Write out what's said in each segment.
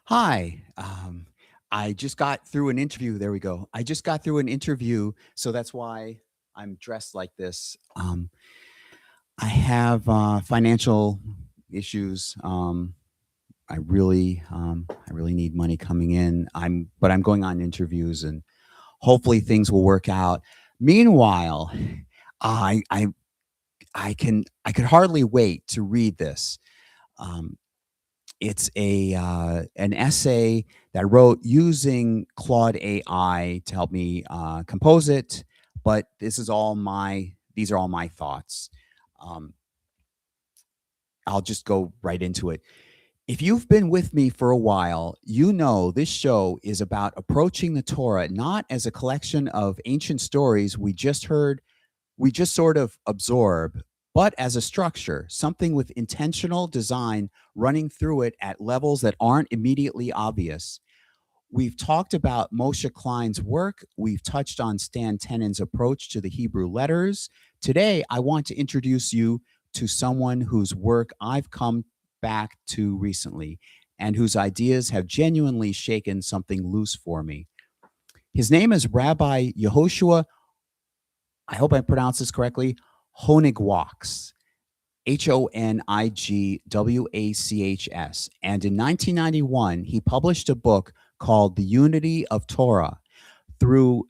Hi. I just got through an interview. There we go. I just got through an interview, so that's why I'm dressed like this. I have financial issues. I really need money coming in. But I'm going on interviews, and hopefully things will work out. Meanwhile, I, I, I could hardly wait to read this. Um, It's an essay that I wrote using Claude AI to help me compose it, but these are all my thoughts. Um, I'll just go right into it. If you've been with me for a while, you know this show is about approaching the Torah not as a collection of ancient stories we just sort of absorb, but as a structure, something with intentional design running through it at levels that aren't immediately obvious. We've talked about Moshe Klein's work. We've touched on Stan Tenon's approach to the Hebrew letters. Today, I want to introduce you to someone whose work I've come back to recently and whose ideas have genuinely shaken something loose for me. His name is Rabbi Yehoshua, I hope I pronounced this correctly, Honigwachs. Honigwachs. And in 1991, he published a book called The Unity of Torah through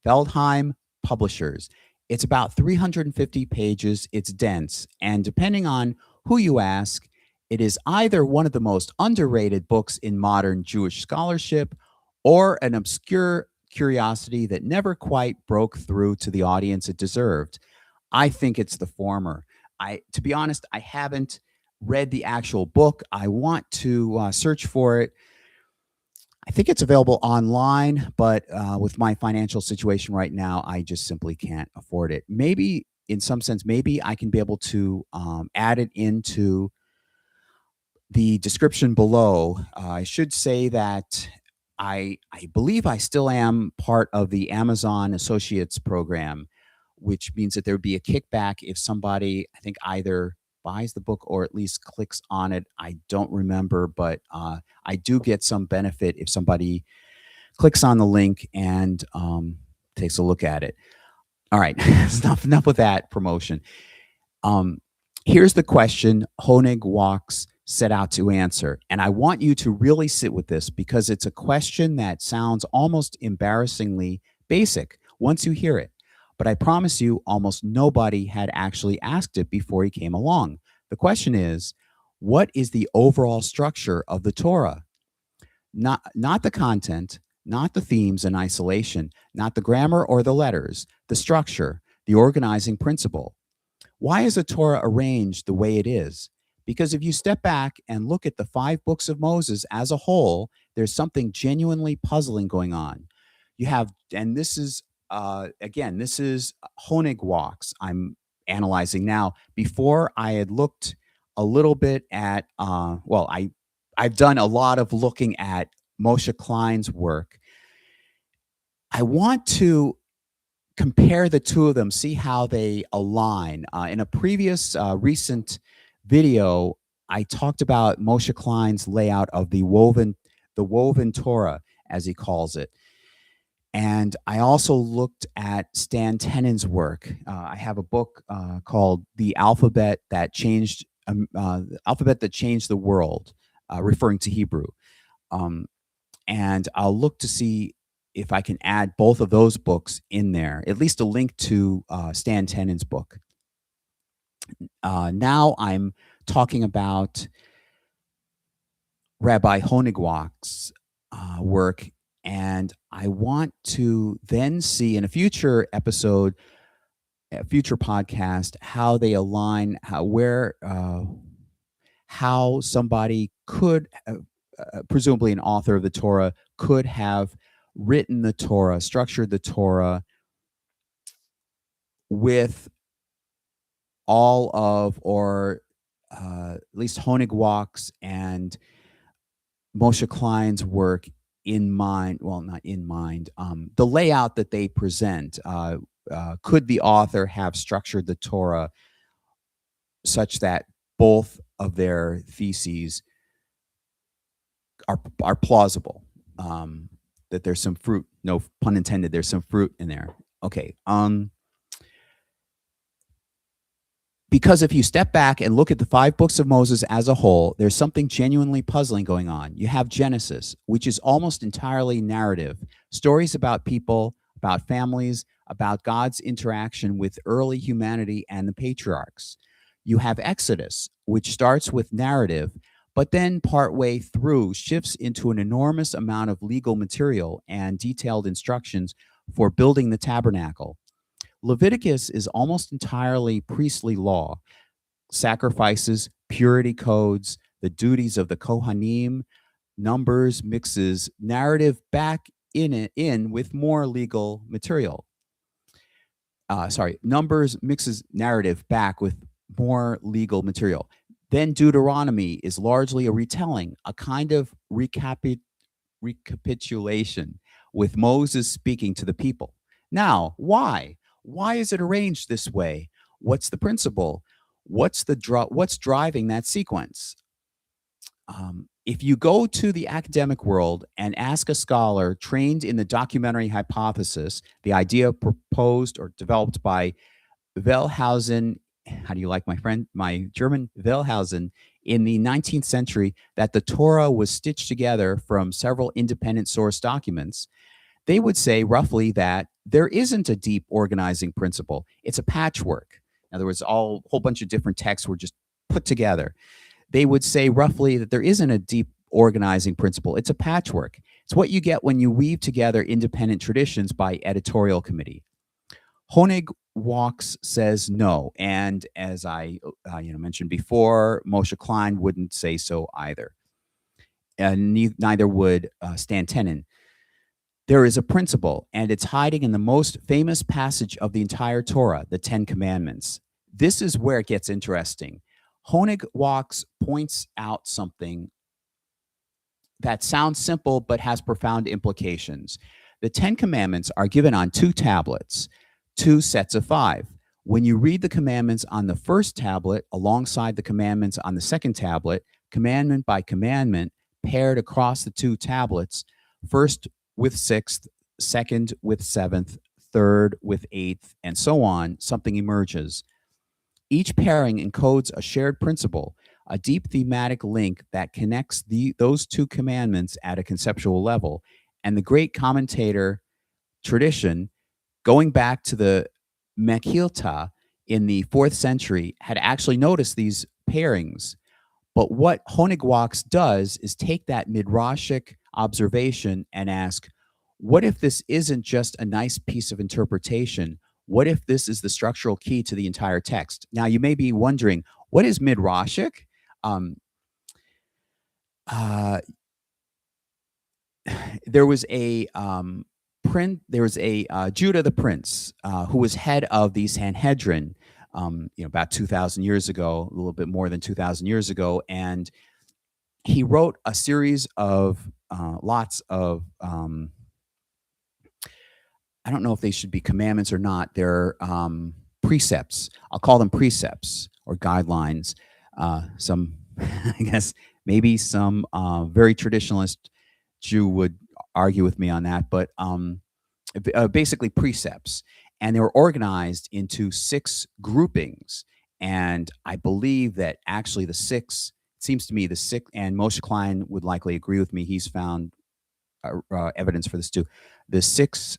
Feldheim Publishers. It's about 350 pages. It's dense. And depending on who you ask, it is either one of the most underrated books in modern Jewish scholarship or an obscure curiosity that never quite broke through to the audience it deserved. I think it's the former. To be honest, I haven't read the actual book. I want to search for it. I think it's available online, but with my financial situation right now, I just simply can't afford it. Maybe, in some sense, maybe I can be able to add it into the description below. I should say that I believe I still am part of the Amazon Associates program, which means that there would be a kickback if somebody, I think, either buys the book or at least clicks on it. I don't remember, but I do get some benefit if somebody clicks on the link and takes a look at it. All right, enough with that promotion. Um, Here's the question Honigwachs set out to answer. And I want you to really sit with this because it's a question that sounds almost embarrassingly basic once you hear it. But I promise you, almost nobody had actually asked it before he came along. The question is, what is the overall structure of the Torah? Not the content, not the themes in isolation, not the grammar or the letters, the structure, the organizing principle. Why is the Torah arranged the way it is? Because if you step back and look at the 5 books of Moses as a whole, there's something genuinely puzzling going on. You have, and this is, again, this is Honigwachs I'm analyzing now. Before I had looked a little bit at, I've done a lot of looking at Moshe Klein's work. I want to compare the two of them, see how they align. In a previous recent video, I talked about Moshe Klein's layout of the woven Torah, as he calls it. And I also looked at Stan Tenon's work. I have a book called The Alphabet That Changed the World, referring to Hebrew. And I'll look to see if I can add both of those books in there, at least a link to Stan Tenon's book. Now I'm talking about Rabbi Honigwachs' work, and I want to then see in a future episode, a future podcast, how they align, how somebody could, presumably an author of the Torah, could have written the Torah, structured the Torah with all of, or at least Honigwachs and Moshe Klein's work in mind. Well, not in mind. The layout that they present. Could the author have structured the Torah such that both of their theses are plausible. That there's some fruit, no pun intended, there's some fruit in there. Okay. Because if you step back and look at the 5 books of Moses as a whole, there's something genuinely puzzling going on. You have Genesis, which is almost entirely narrative, stories about people, about families, about God's interaction with early humanity and the patriarchs. You have Exodus, which starts with narrative, but then partway through shifts into an enormous amount of legal material and detailed instructions for building the tabernacle. Leviticus is almost entirely priestly law, sacrifices, purity codes, the duties of the Kohanim. Numbers mixes narrative back in with more legal material. Numbers mixes narrative back with more legal material. Then Deuteronomy is largely a retelling, a kind of recapitulation with Moses speaking to the people. Now, why? Why is it arranged this way? What's the principle? What's driving that sequence? If you go to the academic world and ask a scholar trained in the documentary hypothesis, the idea proposed or developed by Wellhausen, how do you like my German, Wellhausen, in the 19th century, that the Torah was stitched together from several independent source documents, they would say roughly that there isn't a deep organizing principle. It's a patchwork. In other words, a whole bunch of different texts were just put together. They would say roughly that there isn't a deep organizing principle. It's a patchwork. It's what you get when you weave together independent traditions by editorial committee. Honigwachs says no, and as I mentioned before, Moshe Klein wouldn't say so either, and neither would Stan Tenen. There is a principle, and it's hiding in the most famous passage of the entire Torah, the Ten Commandments. This is where it gets interesting. Honigwachs points out something that sounds simple but has profound implications. The Ten Commandments are given on 2 tablets, 2 sets of 5. When you read the commandments on the first tablet alongside the commandments on the second tablet, commandment by commandment, paired across the 2 tablets, first with 6th, second with 7th, third with 8th, and so on, something emerges. Each pairing encodes a shared principle, a deep thematic link that connects those 2 commandments at a conceptual level. And the great commentator tradition, going back to the Mechilta in the 4th century, had actually noticed these pairings. But what Honigwachs does is take that midrashic observation and ask, what if this isn't just a nice piece of interpretation? What if this is the structural key to the entire text? Now, you may be wondering, what is midrashic? There was a Judah the prince who was head of the Sanhedrin, about 2,000 years ago, a little bit more than 2,000 years ago, and he wrote a series of lots of I don't know if they should be commandments or not. They're precepts. I'll call them precepts or guidelines. Some, I guess, maybe some very traditionalist Jew would argue with me on that, but basically precepts. And they were organized into 6 groupings. And I believe that actually it seems to me the 6, and Moshe Klein would likely agree with me, he's found evidence for this too. The 6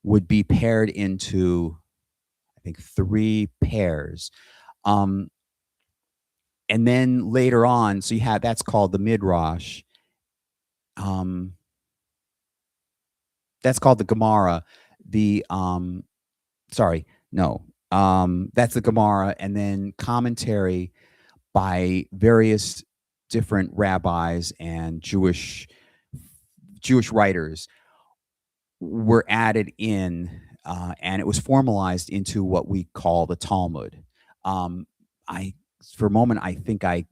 would be paired into, I think, 3 pairs. And then later on, so you have, that's called the Midrash. That's called the Gemara. That's the Gemara, and then commentary by various different rabbis and Jewish writers were added in, and it was formalized into what we call the Talmud. For a moment, I think I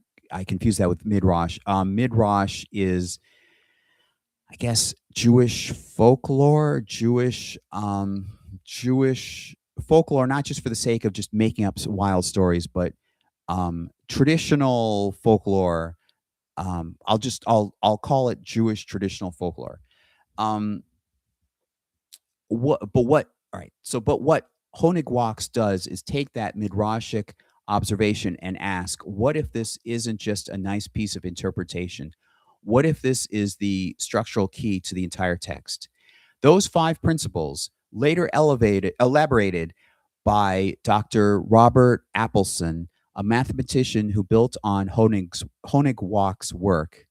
confused that with Midrash. Midrash is, I guess, Jewish folklore, Jewish folklore, not just for the sake of just making up wild stories, but traditional folklore I'll call it Jewish traditional folklore. Um, what all right, so but what Honigwachs does is take that midrashic observation and ask, what if this isn't just a nice piece of interpretation? What if this is the structural key to the entire text? Those five principles, later elaborated by Dr. Robert Appelson, a mathematician who built on Honigwachs' work,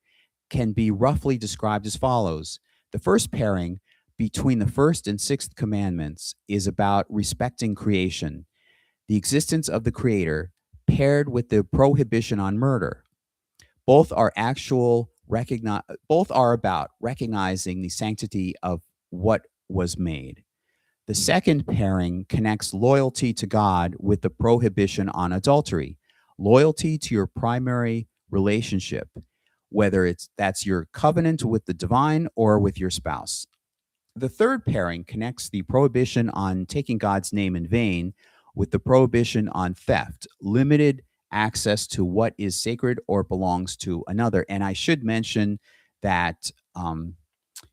can be roughly described as follows. The first pairing between the first and sixth commandments is about respecting creation, the existence of the Creator, paired with the prohibition on murder. Both are both are about recognizing the sanctity of what was made. The second pairing connects loyalty to God with the prohibition on adultery, loyalty to your primary relationship, whether that's your covenant with the divine or with your spouse. The third pairing connects the prohibition on taking God's name in vain with the prohibition on theft, limited access to what is sacred or belongs to another. And I should mention that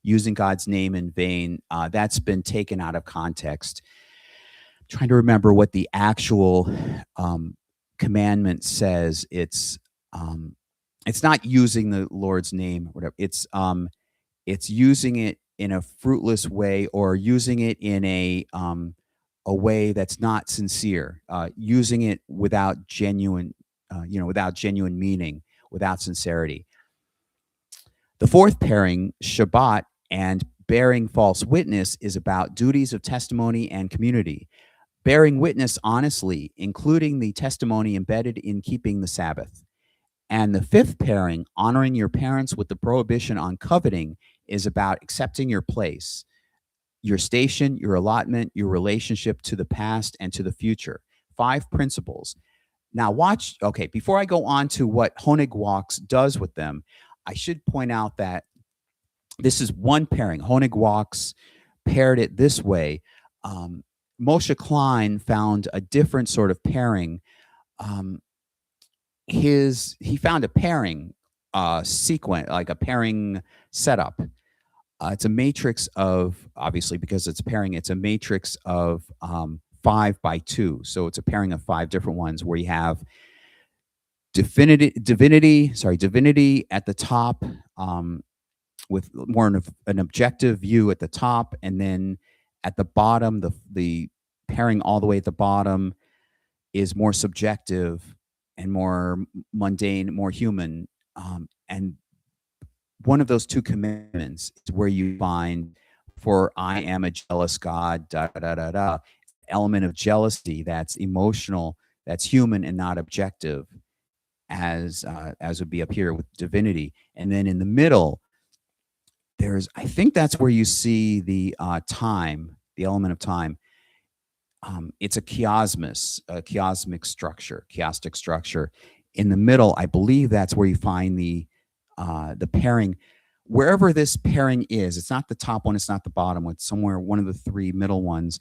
using God's name in vain, that's been taken out of context. I'm trying to remember what the actual commandment says. It's not using the Lord's name or whatever. It's using it in a fruitless way, or using it in a way that's not sincere, using it without genuine, without genuine meaning, without sincerity. The fourth pairing, Shabbat and bearing false witness, is about duties of testimony and community. Bearing witness honestly, including the testimony embedded in keeping the Sabbath. And the fifth pairing, honoring your parents with the prohibition on coveting, is about accepting your place, your station, your allotment, your relationship to the past and to the future. Five principles. Now, before I go on to what Honigwachs does with them, I should point out that this is one pairing. Honigwachs paired it this way. Moshe Klein found a different sort of pairing. He found a pairing sequence, like a pairing setup. It's a matrix of, obviously, because it's pairing, it's a matrix of 5 by 2. So it's a pairing of 5 different ones where you have divinity at the top, with more of an objective view at the top, and then at the bottom, the pairing all the way at the bottom is more subjective and more mundane, more human. And one of those two commandments is where you find, for I am a jealous God, da da da da. Element of jealousy that's emotional, that's human and not objective, as would be up here with divinity. And then in the middle, I think that's where you see the time, the element of time. It's a chiasmus, a chiastic structure. In the middle, I believe that's where you find the pairing. Wherever this pairing is, it's not the top one, it's not the bottom one, it's somewhere, one of the 3 middle ones.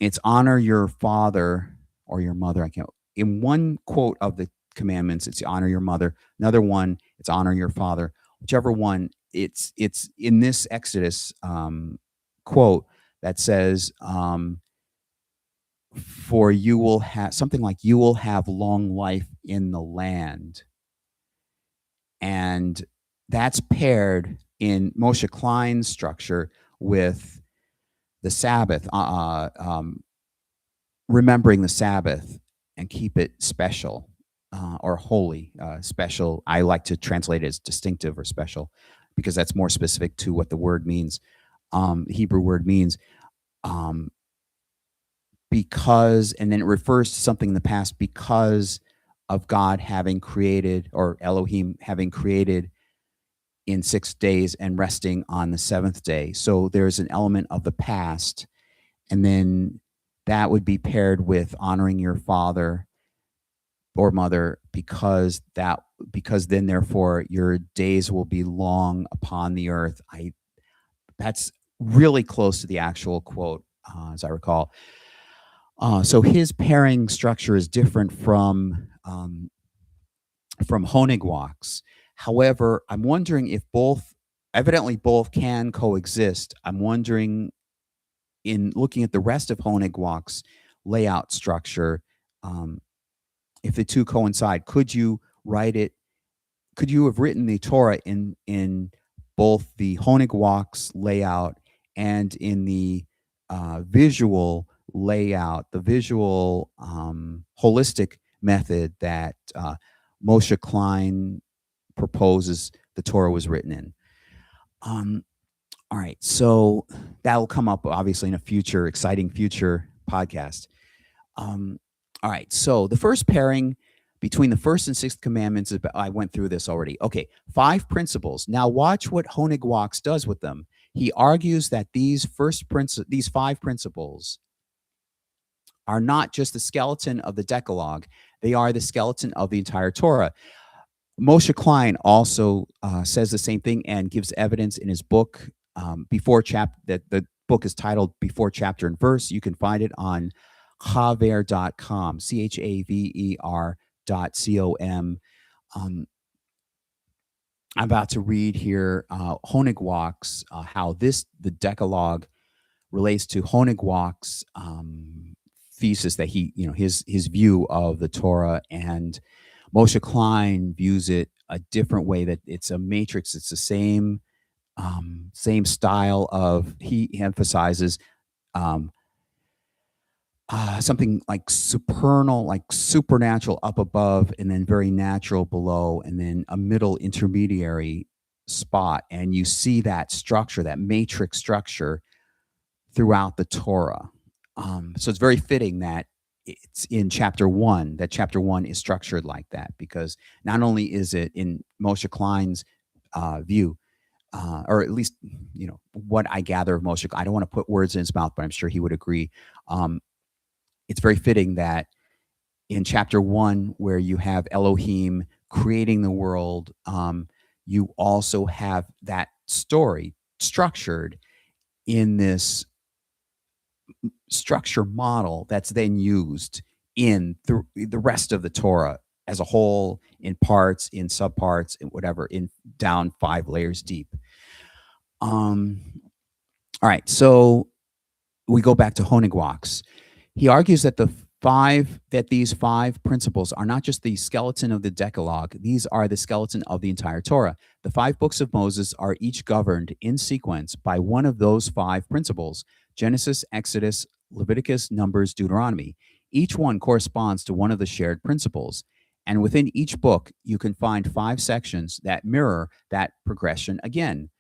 It's honor your father or your mother. In one quote of the commandments, it's honor your mother. Another one, it's honor your father. Whichever one, it's in this Exodus quote that says, for you will have something like, you will have long life in the land. And that's paired in Moshe Klein's structure with the Sabbath, remembering the Sabbath and keep it special, or holy. Special, I like to translate it as distinctive or special, because that's more specific to what the word means, the Hebrew word means. Because, and then it refers to something in the past, because of God having created, or Elohim having created in 6 days and resting on the 7th day. So there's an element of the past, and then that would be paired with honoring your father or mother, because then therefore your days will be long upon the earth. That's really close to the actual quote, as I recall. So his pairing structure is different from from Honigwachs. However, I'm wondering if both, evidently both can coexist. I'm wondering, in looking at the rest of Honigwachs' layout structure, um, if the two coincide. Could you write it? Could you have written the Torah in both the Honigwachs layout and in the visual layout, the visual holistic method that Moshe Klein proposes the Torah was written in? Um, all right, so that'll come up obviously in a future, exciting future podcast. Um, all right, so the first pairing between the first and sixth commandments is, I went through this already. Okay, 5 principles. Now watch what Honigwachs does with them. He argues that these 5 principles are not just the skeleton of the Decalogue; they are the skeleton of the entire Torah. Moshe Klein also says the same thing and gives evidence in his book, that the book is titled Before Chapter and Verse. You can find it on chaver.com, chaver.com. I'm about to read here Honigwachs, how the Decalogue relates to Honigwachs' thesis, that his view of the Torah, and Moshe Klein views it a different way, that it's a matrix. It's the same style of, he emphasizes um, something like supernal, like supernatural up above, and then very natural below, and then a middle intermediary spot. And you see that structure, that matrix structure, throughout the Torah. So it's very fitting that it's in chapter 1, that chapter 1 is structured like that, because not only is it in Moshe Klein's view, or at least, what I gather of Moshe, I don't want to put words in his mouth, but I'm sure he would agree. It's very fitting that in chapter 1, where you have Elohim creating the world, you also have that story structured in this structure model that's then used in the rest of the Torah as a whole, in parts, in subparts, in whatever, in down 5 layers deep. All right, so we go back to Honigwachs. He argues that these 5 principles are not just the skeleton of the Decalogue; these are the skeleton of the entire Torah. The 5 books of Moses are each governed in sequence by one of those 5 principles: Genesis, Exodus, Leviticus, Numbers, Deuteronomy. Each one corresponds to one of the shared principles. And within each book, you can find 5 sections that mirror that progression again.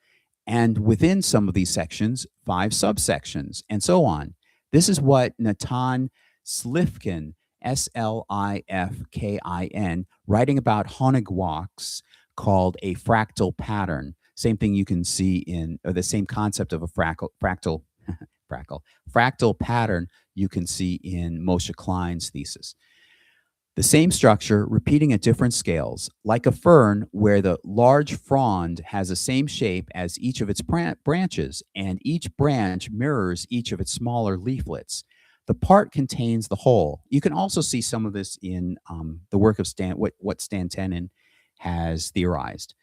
And within some of these sections, 5 subsections, and so on. This is what Natan Slifkin, Slifkin, writing about Honigwachs, called a fractal pattern. Same thing you can see or the same concept of a fractal pattern you can see in Moshe Klein's thesis. The same structure, repeating at different scales, like a fern where the large frond has the same shape as each of its branches, and each branch mirrors each of its smaller leaflets. The part contains the whole. You can also see some of this in the work of what Stan Tenen has theorized.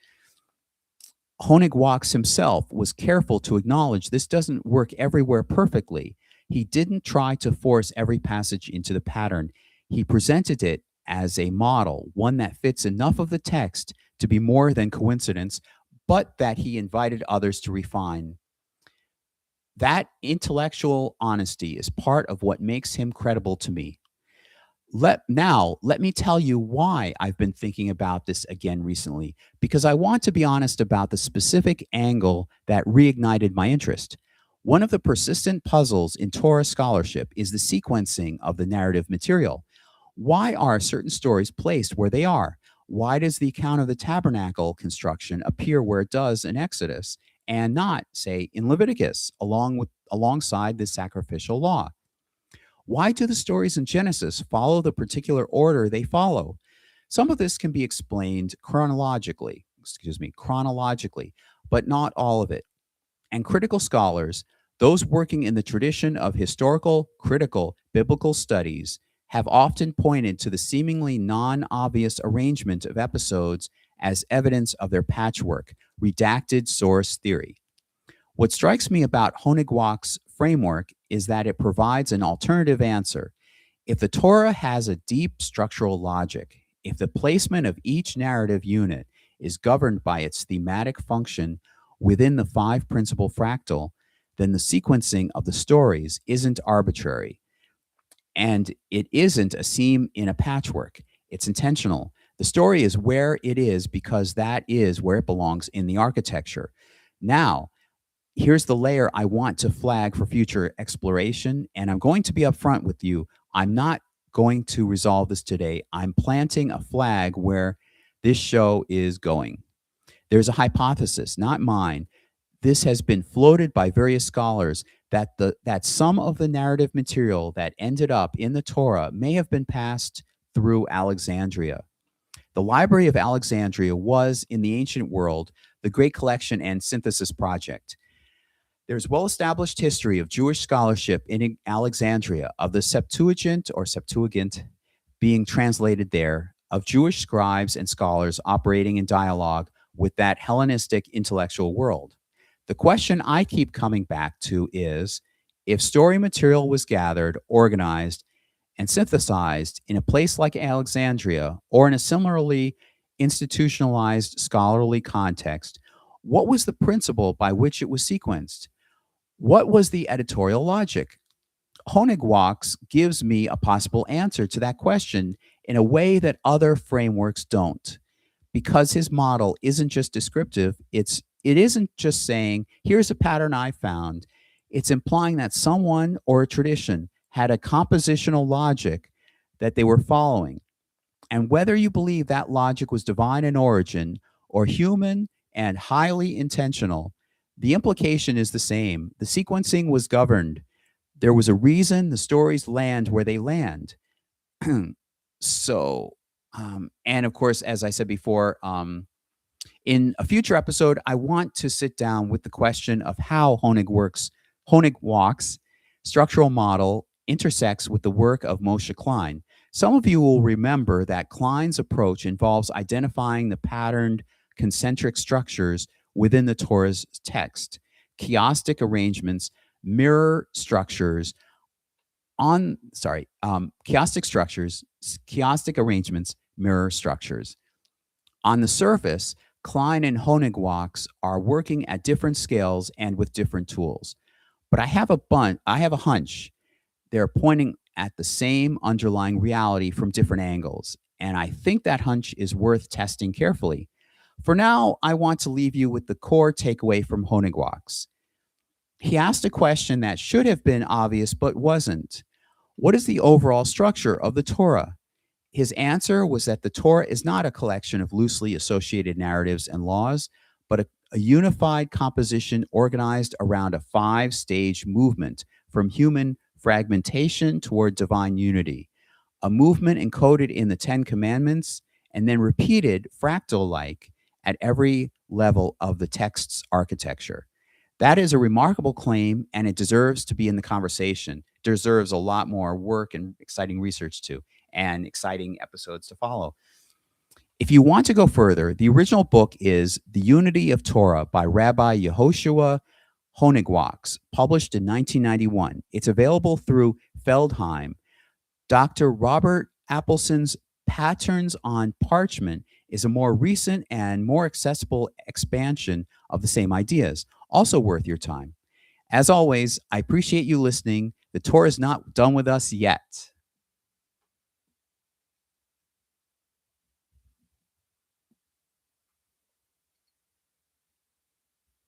Honigwachs himself was careful to acknowledge this doesn't work everywhere perfectly. He didn't try to force every passage into the pattern. He presented it as a model, one that fits enough of the text to be more than coincidence, but that he invited others to refine. That intellectual honesty is part of what makes him credible to me. Let me tell you why I've been thinking about this again recently, because I want to be honest about the specific angle that reignited my interest. One of the persistent puzzles in Torah scholarship is the sequencing of the narrative material. Why are certain stories placed where they are? Why does the account of the tabernacle construction appear where it does in Exodus and not, say, in Leviticus, alongside the sacrificial law? Why do the stories in Genesis follow the particular order they follow? Some of this can be explained chronologically, but not all of it. And critical scholars, those working in the tradition of historical, critical, biblical studies, have often pointed to the seemingly non-obvious arrangement of episodes as evidence of their patchwork, redacted source theory. What strikes me about Honigwachs' framework is that it provides an alternative answer. If the Torah has a deep structural logic, if the placement of each narrative unit is governed by its thematic function within the five principal fractal, then the sequencing of the stories isn't arbitrary. And it isn't a seam in a patchwork. It's intentional. The story is where it is because that is where it belongs in the architecture. Now, here's the layer I want to flag for future exploration, and I'm going to be upfront with you. I'm not going to resolve this today. I'm planting a flag where this show is going. There's a hypothesis, not mine. This has been floated by various scholars that some of the narrative material that ended up in the Torah may have been passed through Alexandria. The Library of Alexandria was, in the ancient world, the great collection and synthesis project. There's well-established history of Jewish scholarship in Alexandria, of the Septuagint or Septuagint being translated there, of Jewish scribes and scholars operating in dialogue with that Hellenistic intellectual world. The question I keep coming back to is, if story material was gathered, organized, and synthesized in a place like Alexandria or in a similarly institutionalized scholarly context, what was the principle by which it was sequenced? What was the editorial logic? Honigwachs gives me a possible answer to that question in a way that other frameworks don't. Because his model isn't just descriptive, it isn't just saying, here's a pattern I found. It's implying that someone or a tradition had a compositional logic that they were following. And whether you believe that logic was divine in origin or human and highly intentional, the implication is the same. The sequencing was governed. There was a reason the stories land where they land. And of course, as I said before, in a future episode, I want to sit down with the question of how Honigwachs' structural model intersects with the work of Moshe Klein. Some of you will remember that Klein's approach involves identifying the patterned concentric structures within the Torah's text, chiastic arrangements, mirror structures, chiastic arrangements, mirror structures. On the surface, Klein and Honigwachs are working at different scales and with different tools. But I have a hunch they're pointing at the same underlying reality from different angles. And I think that hunch is worth testing carefully. For now, I want to leave you with the core takeaway from Honigwachs. He asked a question that should have been obvious but wasn't. What is the overall structure of the Torah? His answer was that the Torah is not a collection of loosely associated narratives and laws, but a unified composition organized around a five-stage movement from human fragmentation toward divine unity, a movement encoded in the Ten Commandments and then repeated fractal-like at every level of the text's architecture. That is a remarkable claim, and it deserves to be in the conversation. It deserves a lot more work and exciting research too, and exciting episodes to follow. If you want to go further, the original book is The Unity of Torah by Rabbi Yehoshua Honigwachs, published in 1991. It's available through Feldheim. Dr. Robert Appelson's Patterns on Parchment is a more recent and more accessible expansion of the same ideas, also worth your time. As always, I appreciate you listening. The Torah is not done with us yet.